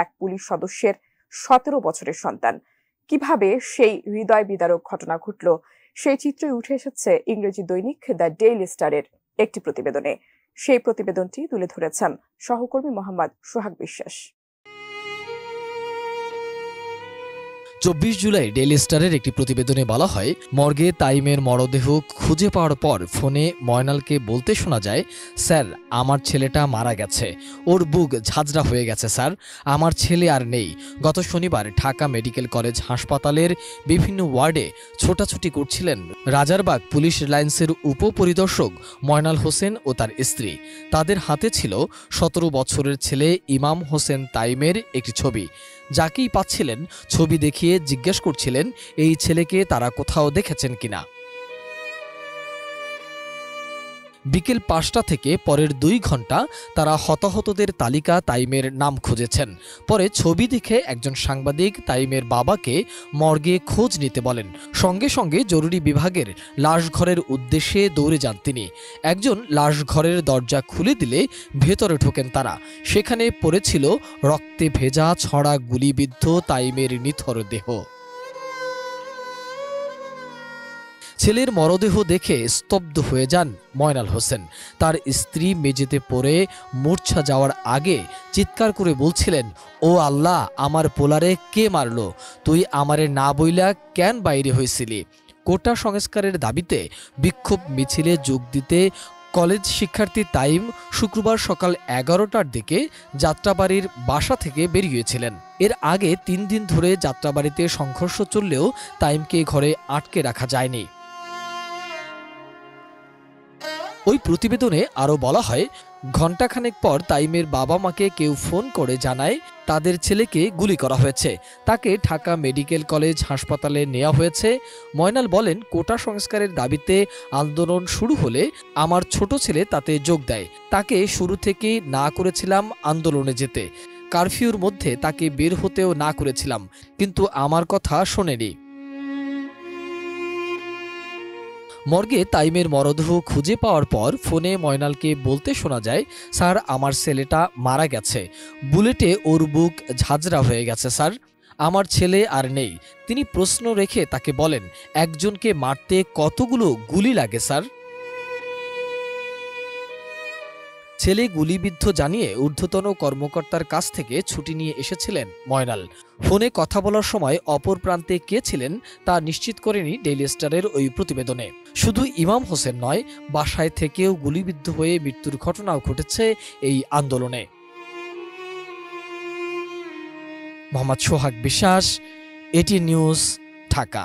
এক পুলিশ সদস্যের 17 বছরের সন্তান। কিভাবে সেই হৃদয় বিদারক ঘটনা ঘটল সেই চিত্রই উঠে এসেছে ইংরেজি দৈনিক দ্য ডেইলি স্টারের একটি প্রতিবেদনে। সেই প্রতিবেদনটি তুলে ধরেছেন সহকর্মী মোহাম্মদ সোহাগ বিশ্বাস। 24 জুলাই ডেইলি স্টারের একটি প্রতিবেদনে বলা হয়, মর্গে তাইমের মরদেহ খুঁজে পাওয়ার পর ফোনে ময়নালকে বলতে শোনা যায়, স্যার আমার ছেলেটা মারা গেছে, ওর বুক ঝাঁঝরা হয়ে গেছে স্যার, আমার ছেলে আর নেই। গত শনিবার ঢাকা মেডিকেল কলেজ হাসপাতালের বিভিন্ন ওয়ার্ডে ছোটাছুটি করছিলেন রাজারবাগ পুলিশ লাইন্সের উপপরিদর্শক ময়নাল হোসেন ও তার স্ত্রী। তাদের হাতে ছিল 17 বছরের ছেলে ইমাম হোসেন তাইমের একটি ছবি। যাকেই পাচ্ছিলেন ছবি দেখিয়ে জিজ্ঞেস করছিলেন এই ছেলেকে তারা কোথাও দেখেছেন কিনা। বিকেল 5টা থেকে পরের 2 ঘন্টা তারা হতাহতদের তালিকা তাইমের নাম খুঁজেছেন। পরে ছবি দেখে একজন সাংবাদিক তাইমের বাবাকে মর্গে খোঁজ নিতে বলেন। সঙ্গে সঙ্গে জরুরি বিভাগের লাশঘরের উদ্দেশ্যে দৌড়ে যান তিনি। একজন লাশঘরের দরজা খুলে দিলে ভেতরে ঢোকেন তারা। সেখানে পড়েছিল রক্তে ভেজা ছড়া গুলিবিদ্ধ তাইমের নিথর দেহ। ছেলের মরদেহ দেখে স্তব্ধ হয়ে যান ময়নাল হোসেন। তার স্ত্রী মেঝেতে পড়ে মূর্ছা যাওয়ার আগে চিৎকার করে বলছিলেন, ও আল্লাহ, আমার পোলারে কে মারলো? তুই আমারে না বইলা কেন বাইরে হয়েছিলি? কোটা সংস্কারের দাবিতে বিক্ষোভ মিছিলে যোগ দিতে কলেজ শিক্ষার্থী তাইম শুক্রবার সকাল 11টার দিকে যাত্রাবাড়ির বাসা থেকে বেরিয়েছিলেন। এর আগে 3 দিন ধরে যাত্রাবাড়িতে সংঘর্ষ চললেও তাইমকে ঘরে আটকে রাখা যায়নি। ওই প্রতিবেদনে আরও বলা হয়, ঘণ্টাখানেক পর তাইমের বাবা মাকে কেউ ফোন করে জানায় তাদের ছেলেকে গুলি করা হয়েছে। তাকে ঢাকা মেডিকেল কলেজ হাসপাতালে নেওয়া হয়েছে। ময়নাল বলেন, কোটা সংস্কারের দাবিতে আন্দোলন শুরু হলে আমার ছোট ছেলে তাতে যোগ দেয়। তাকে শুরু থেকেই না করেছিলাম আন্দোলনে যেতে, কারফিউর মধ্যে তাকে বের হতেও না করেছিলাম, কিন্তু আমার কথা শোনেনি। মর্গে তাইমের মরদেহ খুঁজে পাওয়ার পর ফোনে ময়নালকে বলতে শোনা যায়, স্যার আমার ছেলেটা মারা গেছে, বুলেটে ওর বুক ঝাঁঝরা হয়ে গেছে স্যার, আমার ছেলে আর নেই। তিনি প্রশ্ন রেখে তাকে বলেন, একজনকে মারতে কতগুলো গুলি লাগে স্যার? ছেলে গুলিবিদ্ধ জানিয়ে ঊর্ধ্বতন কর্মকর্তার কাছ থেকে ছুটি নিয়ে এসেছিলেন ময়নাল। ফোনে কথা বলার সময় অপর প্রান্তে কে ছিলেন তা নিশ্চিত করেনি ডেইলি স্টারের ওই প্রতিবেদনে। শুধু ইমাম হোসেন নয়, বাসায় থেকেও গুলিবিদ্ধ হয়ে মৃত্যুর ঘটনাও ঘটেছে এই আন্দোলনে। মোহাম্মদ সোহাগ বিশ্বাস, এটি নিউজ, ঢাকা।